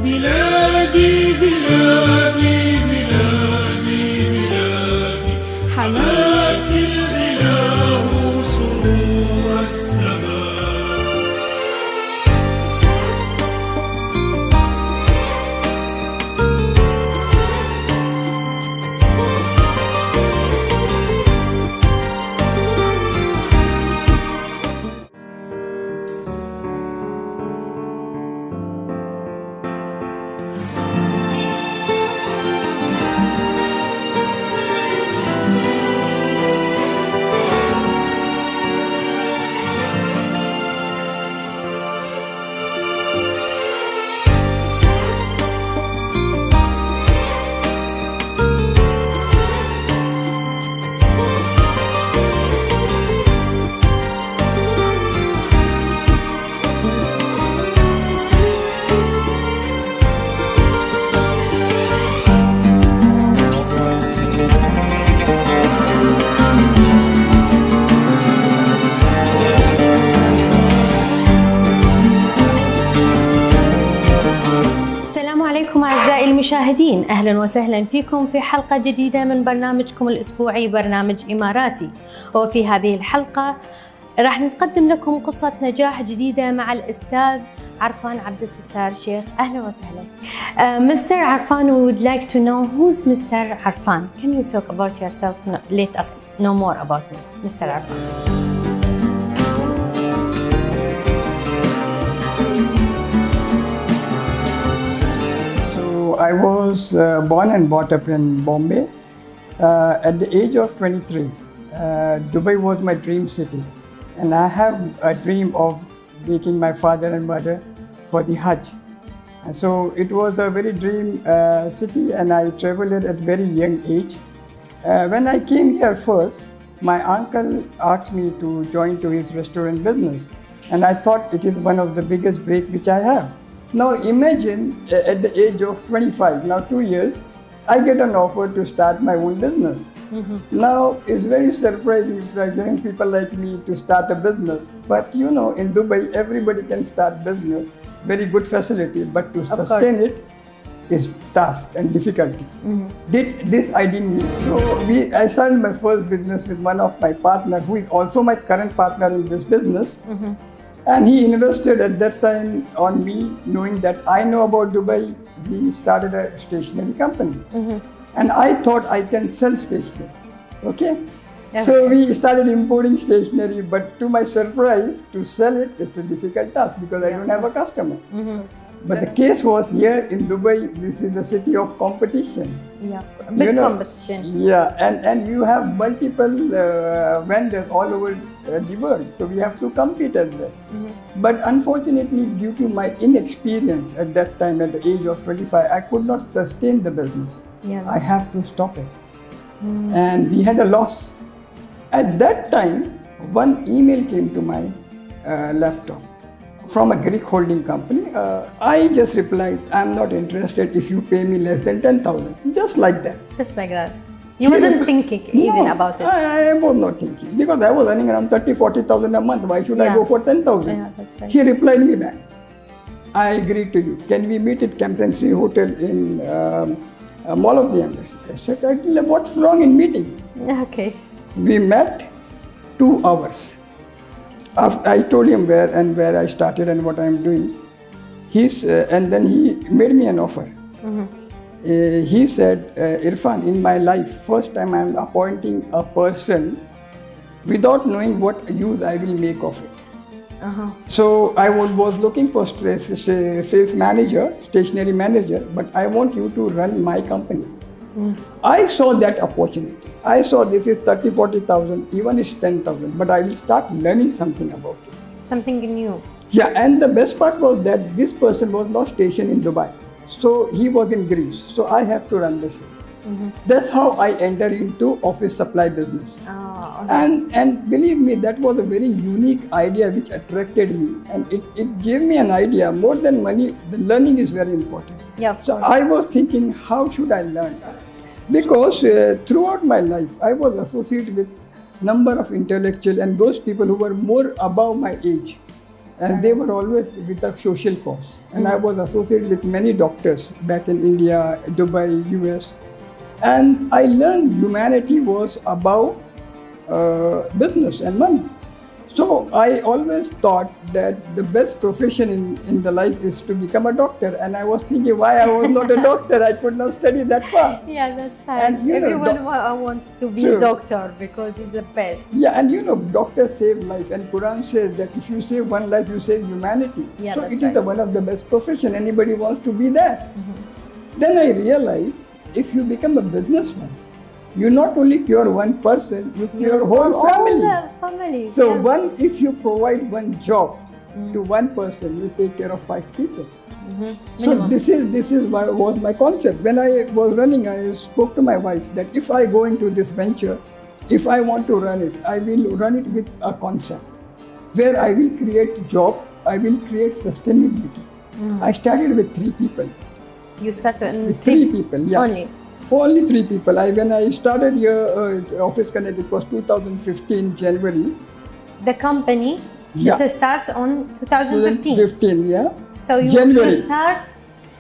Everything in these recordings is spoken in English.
بلادي بلادي بلادي بلادي حماك الإله سرور السماء. أعزائي المشاهدين، أهلا وسهلا فيكم في حلقة جديدة من برنامجكم الأسبوعي برنامج إماراتي. وفي هذه الحلقة راح نقدم لكم قصة نجاح جديدة مع الأستاذ عرفان عبد الستار شيخ. أهلا وسهلا. Mr. Irfan, we would like to know who's Mr. Irfan. Can you talk about yourself? Let us know more about me, Mr. Irfan. I was born and brought up in Bombay. At the age of 23, Dubai was my dream city, and I have a dream of taking my father and mother for the Hajj. And so it was a very dream city, and I traveled at very young age. When I came here first, my uncle asked me to join to his restaurant business, and I thought it is one of the biggest break which I have. Now imagine at the age of 25, now 2 years, I get an offer to start my own business. Now it's very surprising for young people like me to start a business. But you know, in Dubai, everybody can start business, very good facility, but to sustain it is task and difficulty. This I didn't need. So I started my first business with one of my partner, who is also my current partner in this business. And he invested at that time on me, knowing that I know about Dubai. We started a stationery company. And I thought I can sell stationery. Okay? So we started importing stationery, but to my surprise, to sell it is a difficult task because I don't have a customer. But the case was here in Dubai, this is a city of competition. Yeah, big competition. Yeah, and you have multiple vendors all over the world, so we have to compete as well. But unfortunately, due to my inexperience at that time, at the age of 25, I could not sustain the business. I have to stop it. And we had a loss. At that time, one email came to my laptop from a Greek holding company. I just replied, I'm not interested if you pay me less than 10,000. Just like that. Just like that. You wasn't thinking even about it? I was not thinking because I was earning around 30,000-40,000 a month. Why should I go for 10,000? Yeah, that's right. He replied me back, I agree to you. Can we meet at Campton Hotel in Mall of the Emirates? I said, what's wrong in meeting? Okay. We met 2 hours. After I told him where I started and what I am doing. And then he made me an offer. He said, Irfan, in my life, first time I am appointing a person without knowing what use I will make of it. So I was looking for sales manager, stationery manager, but I want you to run my company. I saw that opportunity. I saw this is 30,000-40,000, even it's 10,000, but I will start learning something about it. Something new. Yeah, and the best part was that this person was not stationed in Dubai. So he was in Greece. So I have to run the show. That's how I entered into office supply business. And believe me, that was a very unique idea which attracted me. And it gave me an idea. More than money, the learning is very important. Yeah, of course. So I was thinking, how should I learn? Because throughout my life, I was associated with number of intellectuals and those people who were more above my age. and they were always with a social cause. And I was associated with many doctors back in India, Dubai, US. And I learned humanity was about business and money. So I always thought that the best profession in the life is to become a doctor. And I was thinking why I was not a doctor. I could not study that far. Yeah, that's fine. And everyone wants to be a doctor because it's the best. Yeah, and doctors save life. And Quran says that if you save one life, you save humanity. Yeah, so that's it is one of the best profession. Anybody wants to be that. Then I realized if you become a businessman, you not only cure one person, you cure whole family. Family. So if you provide one job to one person, you take care of 5 people. So this is was my concept. When I was running, I spoke to my wife that if I go into this venture, if I want to run it, I will run it with a concept where I will create job, I will create sustainability. I started with 3 people. You started with 3 people, yeah. Only 3 people. When I started here, Office Connect, it was 2015 January. The company start on 2015. 2015, yeah. So you start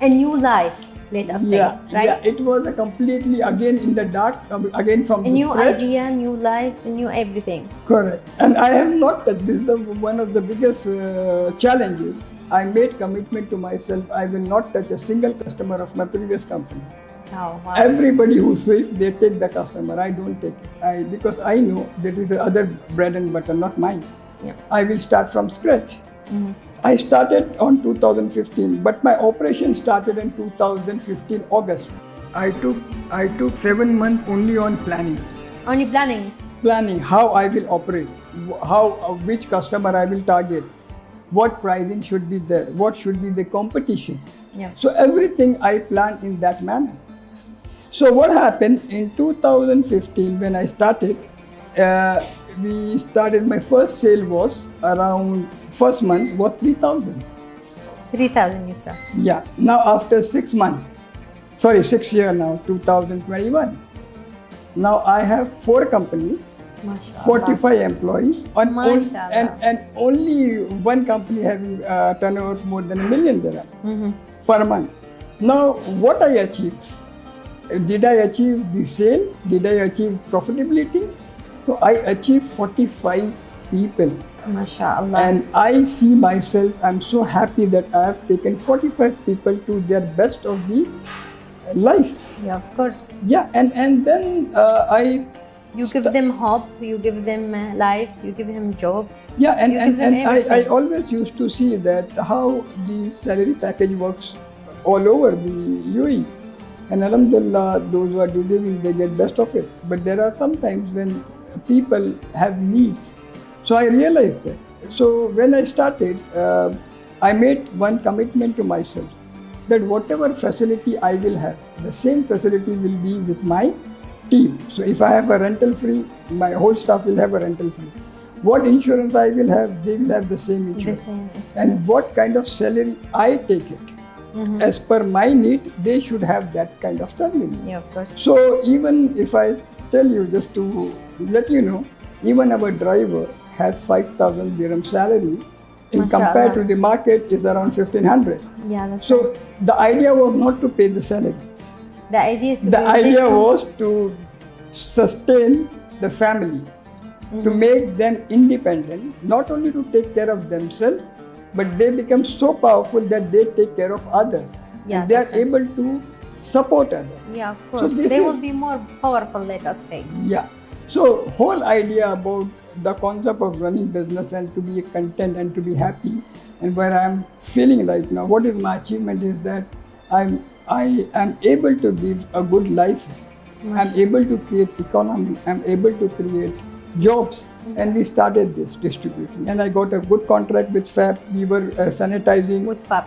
a new life, let us say, right? Yeah, it was a completely again in the dark, again from a new idea, new life, a new everything. Correct. And I have not touched. This is one of the biggest challenges. I made commitment to myself. I will not touch a single customer of my previous company. Oh, wow. Everybody who says they take the customer, I don't take it. Because I know that is the other bread and butter, not mine. Yeah. I will start from scratch. I started on 2015, but my operation started in 2015 August. I took 7 months only on planning. Only planning? Planning how I will operate, which customer I will target, what pricing should be there, what should be the competition. Yeah. So everything I planned in that manner. So what happened in 2015 when I started, my first sale was around first month was 3,000. 3,000 you start? Yeah. Now after 6 years now, 2021. Now I have 4 companies, 45 employees, and only one company having turnover of more than $1 million per month. Now what I achieved? Did I achieve the sale? Did I achieve profitability? So I achieved 45 people. MashaAllah. And I see myself, I'm so happy that I have taken 45 people to their best of the life. Yeah, of course. Yeah, and then you give them hope, you give them life, you give them job. Yeah, and I always used to see that how the salary package works all over the UAE. And Alhamdulillah, those who are delivering, they get best of it. But there are some times when people have needs. So I realized that. So when I started, I made one commitment to myself that whatever facility I will have, the same facility will be with my team. So if I have a rental free, my whole staff will have a rental free. What insurance I will have, they will have the same insurance. And what kind of salary I take it. As per my need, they should have that kind of salary. Yeah, of course. So even if I tell you, just to let you know, even our driver has 5,000 dirham salary. In compared to the market is around 1,500. Yeah, that's so the idea was not to pay the salary. The idea was to sustain the family, to make them independent, not only to take care of themselves, but they become so powerful that they take care of others. Yeah, and they are able to support others. Yeah, of course. So they will be more powerful, let us say. Yeah. So whole idea about the concept of running business and to be content and to be happy, and where I am feeling right now, what is my achievement is that I am able to give a good life. I'm able to create economy. I'm able to create jobs. And we started this distributing. And I got a good contract with FAB. We were sanitizing. With FAB?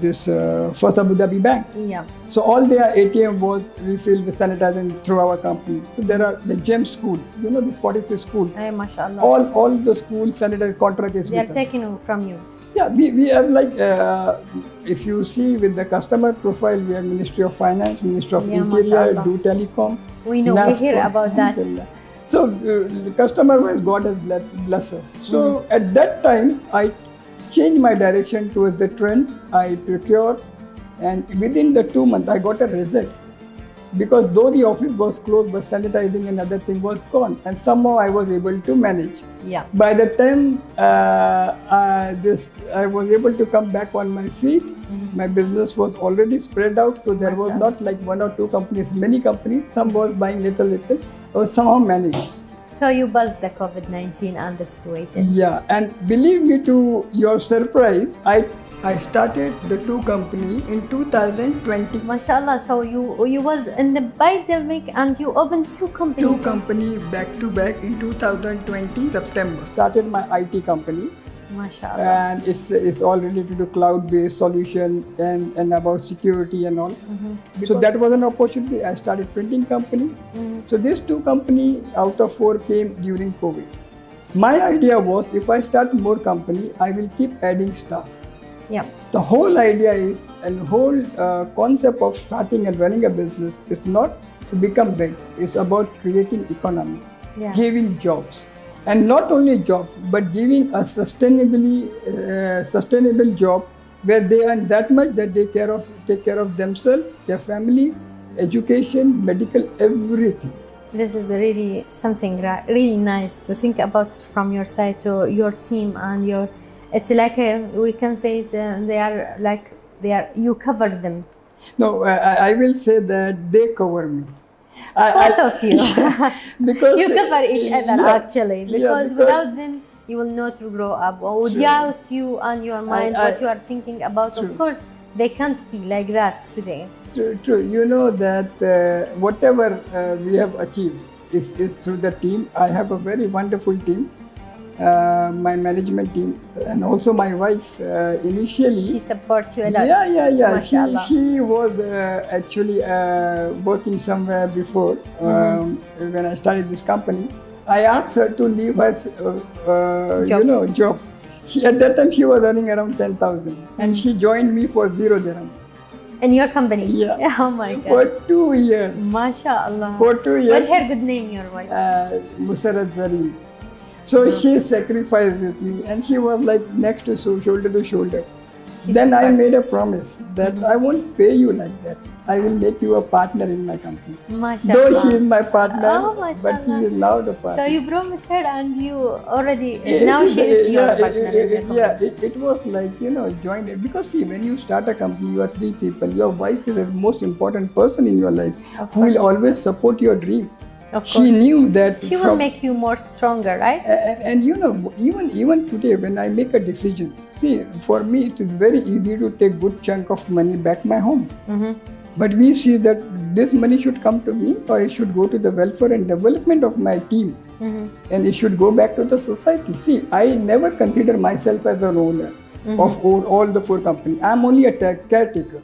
This First Abu Dhabi Bank. Yeah. So all their ATM was refilled with sanitizing through our company. So there are the GEM school. You know this 46 school. Hey, mashallah. All the schools sanitized contract is they are taken from you. Yeah, we have like, if you see with the customer profile, we have Ministry of Finance, Ministry of Interior, do Telecom. We know, we hear about that. So customer-wise, God has blessed us. So at that time, I changed my direction towards the trend. I procured, and within the 2 months, I got a result. Because though the office was closed, but sanitizing and other thing was gone, and somehow I was able to manage. Yeah. By the time I was able to come back on my feet, my business was already spread out, so there was not like 1 or 2 companies, many companies. Some was buying little, I was somehow managed. So you buzzed the COVID-19 and the situation. Yeah, and believe me, to your surprise, I started the 2 company in 2020. MashaAllah, so you was in the pandemic and you opened 2 companies. 2 company back to back in 2020 September. Started my IT company. MashaAllah. And it's all related to cloud-based solution and about security and all. So that was an opportunity. I started printing company. So these 2 company out of 4 came during COVID. My idea was, if I start more company, I will keep adding stuff. Yeah. The whole idea is, and whole concept of starting and running a business is not to become big. It's about creating economy, giving jobs. And not only job, but giving a sustainable job where they earn that much that they take care of themselves, their family, education, medical, everything. This is really something really nice to think about from your side to your team and your. It's like we can say you cover them. No, I will say that they cover me. Both of you. Because you cover each other actually. Because without them, you will not grow up. Or without you and your mind, what you are thinking about, of course, they can't be like that today. True. You know that whatever we have achieved is through the team. I have a very wonderful team. My management team and also my wife initially. She supports you a lot. Yeah. She was actually working somewhere before when I started this company. I asked her to leave her job. At that time she was earning around 10,000 and she joined me for 0 dirham. In your company? Yeah. Oh my God. For 2 years. MashaAllah. For 2 years. What's her good name, your wife? Zareen. So she sacrificed with me and she was like next to shoulder to shoulder. Then I made a promise that I won't pay you like that. I will make you a partner in my company. MashaAllah. Though she is my partner, but she MashaAllah. is now the partner. So you promised her and you already, now she is your partner in the company. It was like, joined. Because see, when you start a company, you are 3 people. Your wife is the most important person in your life who will always support your dream. Of course. She knew that she will make you more stronger, right? And even today when I make a decision, see, for me it is very easy to take good chunk of money back my home. But we see that this money should come to me or it should go to the welfare and development of my team. And it should go back to the society. See, I never consider myself as an owner of all the 4 companies. I'm only a caretaker.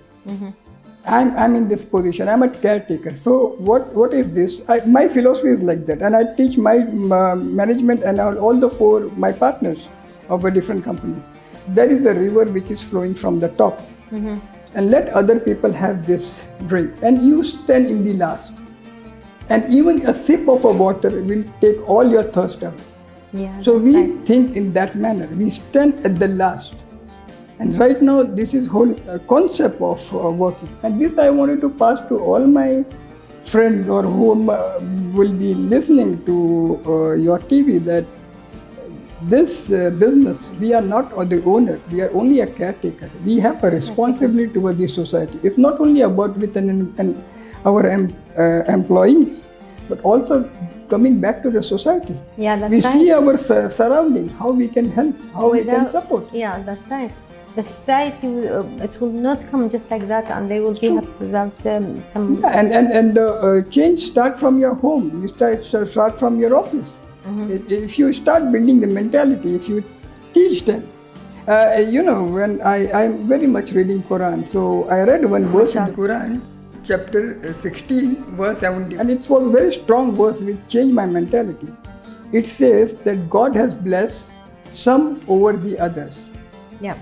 I'm in this position. I'm a caretaker. So what is this? My philosophy is like that, and I teach my management and all the 4 my partners of a different company. There is a river which is flowing from the top, and let other people have this drink, and you stand in the last. And even a sip of a water will take all your thirst away. Yeah. So we think in that manner. We stand at the last. And right now, this is whole concept of working. And this I wanted to pass to all my friends or whom will be listening to your TV, that this business, we are not the owner, we are only a caretaker. We have a responsibility towards the society. It's not only about with our employees, but also coming back to the society. Yeah, that's we right. see our surrounding, how we can help, how we can support. Yeah, that's right. The society, it will not come just like that, and they will be happy without some. Yeah, and the change start from your home. You start from your office. If you start building the mentality, if you teach them, when I'm very much reading Quran, so I read one verse in the Quran, chapter 16, verse 17, and it was a very strong verse which changed my mentality. It says that God has blessed some over the others. Yeah.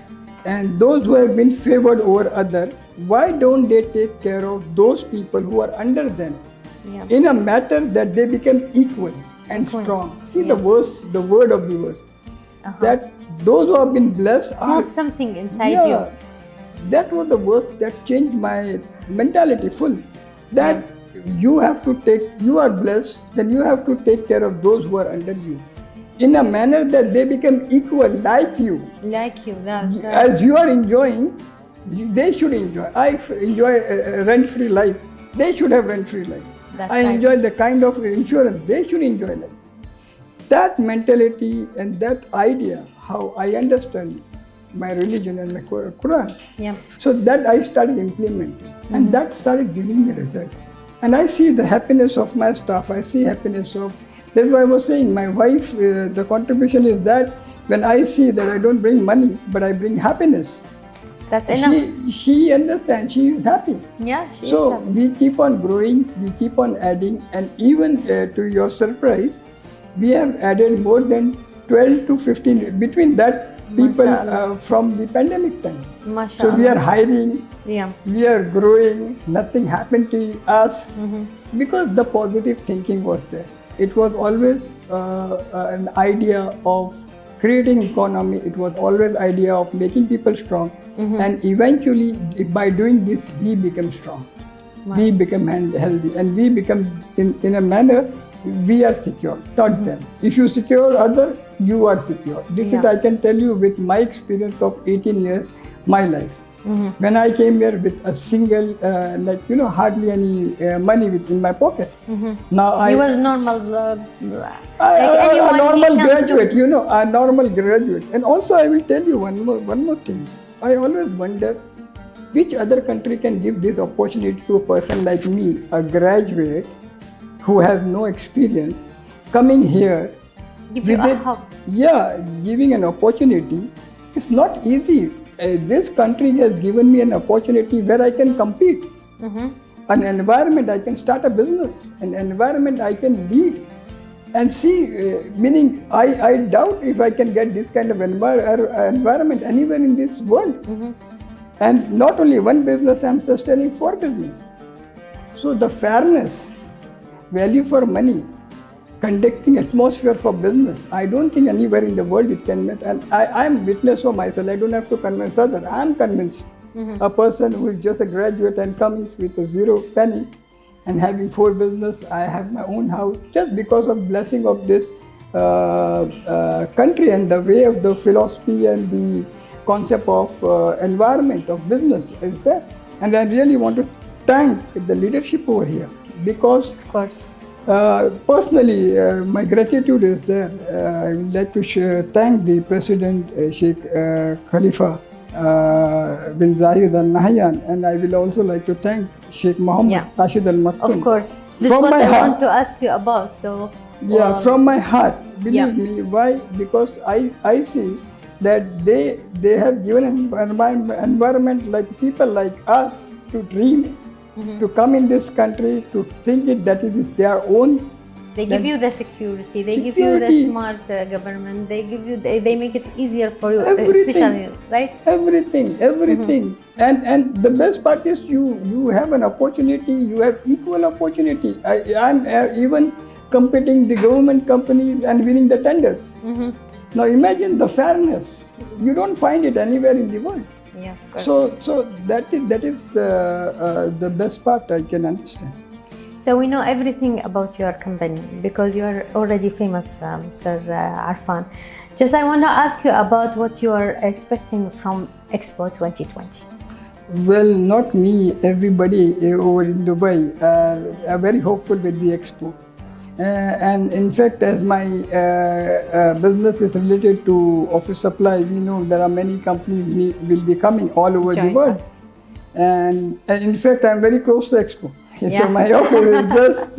And those who have been favored over others, why don't they take care of those people who are under them in a matter that they become equal? and strong. See the verse, the word of the verse. That those who have been blessed Have something inside you. That was the verse that changed my mentality full. That you have to take, you are blessed, then you have to take care of those who are under you in a manner that they become equal like you. Like you, that's As you are enjoying, they should enjoy. I enjoy a rent-free life. They should have rent-free life. I enjoy the kind of insurance. They should enjoy life. That mentality and that idea, how I understand my religion and my Quran. So that I started implementing, and that started giving me result. And I see the happiness of my staff. I see happiness of. That's why I was saying, my wife. The contribution is that when I see that I don't bring money, but I bring happiness. That's enough. She understands. She is happy. Yeah, she so is happy. We keep on growing. We keep on adding, and even to your surprise, we have added more than 12 to 15 between that people from the pandemic time. So we are hiring. We are growing. Nothing happened to us because the positive thinking was there. It was always an idea of creating economy. It was always idea of making people strong. And eventually, by doing this, we become strong. We become healthy, and we become in a manner we are secure, not them. If you secure other, you are secure. This is, I can tell you with my experience of 18 years, my life. When I came here with a single, hardly any money in my pocket. Now he was normal, a normal graduate, a normal graduate. And also I will tell you one more thing. I always wonder which other country can give this opportunity to a person like me, a graduate who has no experience, coming here. Giving an opportunity. It's not easy. This country has given me an opportunity where I can compete. An environment I can start a business, an environment I can lead. And see, meaning I doubt if I can get this kind of environment anywhere in this world. And not only one business, I'm sustaining 4 businesses. So the fairness, value for money, conducting atmosphere for business, I don't think anywhere in the world it can meet. And I'm witness for myself. I don't have to convince others. I'm convinced. A person who is just a graduate and coming with a 0 penny and having 4 business, I have my own house, just because of blessing of this country and the way of the philosophy and the concept of environment of business is there. And I really want to thank the leadership over here, because of course. Personally, my gratitude is there. I would like to thank the President Sheikh Khalifa bin Zayed Al Nahyan, and I will also like to thank Sheikh Mohammed Rashid Al Maktoum. Of course, this is what I want to ask you about. So from my heart, believe me. Why? Because I see that they have given an environment like people like us to dream. To come in this country, to think it that it is their own. They give you the security, they give you the smart government, they make it easier for you, especially, right? Everything. And the best part is you have an opportunity, you have equal opportunity. I'm even competing the government companies and winning the tenders. Now imagine the fairness. You don't find it anywhere in the world. Yeah, of course. So that is the best part I can understand. So we know everything about your company because you are already famous, Mr. Irfan. Just I want to ask you about what you are expecting from Expo 2020. Well, not me. Everybody over in Dubai are very hopeful with the Expo. And in fact, as my business is related to office supply, we know there are many companies will be coming all over the world. And in fact, I'm very close to Expo. So my office is just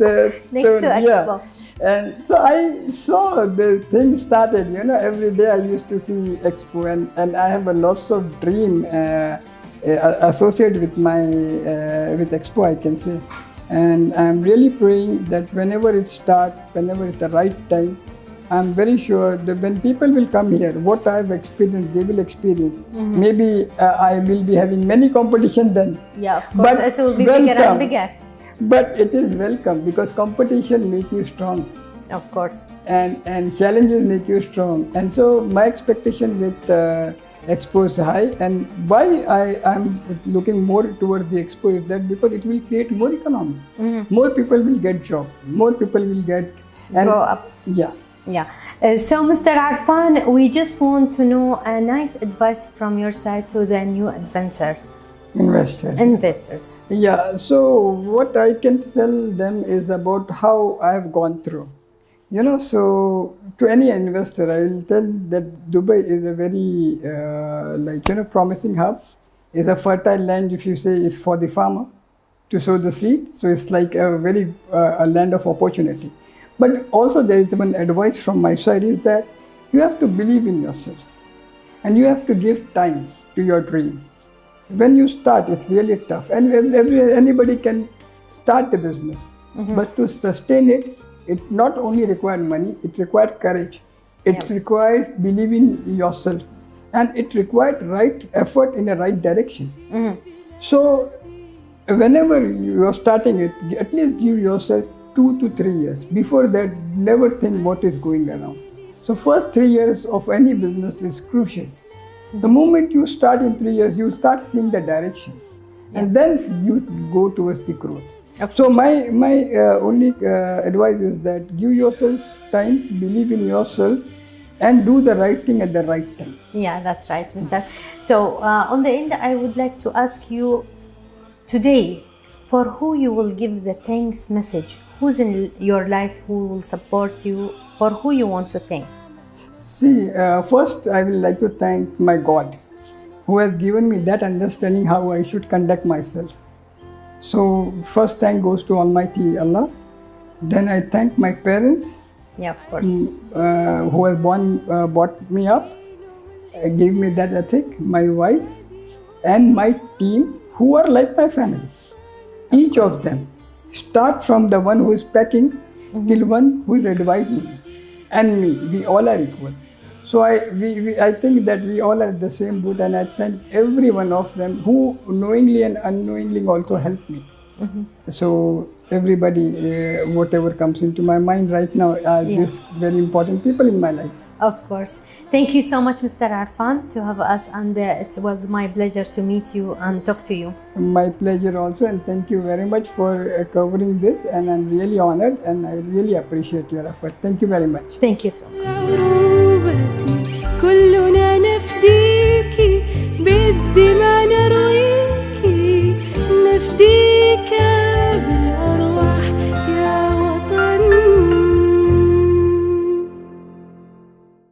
next to Expo. And so I saw the thing started, every day I used to see Expo, and I have a lots of dream associated with with Expo, I can say. And I'm really praying that whenever it starts, whenever it's the right time, I'm very sure that when people will come here, what I've experienced, they will experience. Maybe I will be having many competition then. Yeah, of course, it will be bigger and bigger. But it is welcome because competition makes you strong. Of course. And challenges make you strong. And so my expectation with Expo is high. And why I'm looking more towards the Expo is that because it will create more economy. More people will get job. More people will get grow up. Yeah. Yeah. So, Mr. Irfan, we just want to know a nice advice from your side to the new investors. Yeah. So what I can tell them is about how I have gone through. You know, so to any investor, I will tell that Dubai is a very promising hub. It's a fertile land, if you say, it's for the farmer to sow the seed. So it's like a very a land of opportunity. But also there is one advice from my side is that you have to believe in yourself and you have to give time to your dream. When you start, it's really tough, and anybody can start a business, but to sustain it, it not only required money, it required courage, it required believing in yourself, and it required right effort in the right direction. So whenever you are starting it, at least give yourself 2 to 3 years. Before that, never think what is going around. So first 3 years of any business is crucial. The moment you start in 3 years, you start seeing the direction, and then you go towards the growth. So my only advice is that give yourself time, believe in yourself, and do the right thing at the right time. Yeah, that's right, Mr. So on the end, I would like to ask you today, for who you will give the thanks message? Who's in your life who will support you? For who you want to thank? See, first I will like to thank my God, who has given me that understanding how I should conduct myself. So first thank goes to Almighty Allah. Then I thank my parents, yeah, of course, who have brought me up, gave me that ethic, my wife, and my team, who are like my family. Each of them, start from the one who is packing till one who is advising me, and me. We all are equal. So I think that we all are at the same boat, and I thank every one of them who knowingly and unknowingly also helped me. So everybody, whatever comes into my mind right now, are these very important people in my life. Of course. Thank you so much, Mr. Irfan, to have us, and it was my pleasure to meet you and talk to you. My pleasure also, and thank you very much for covering this, and I'm really honored, and I really appreciate your effort. Thank you very much. Thank you so much.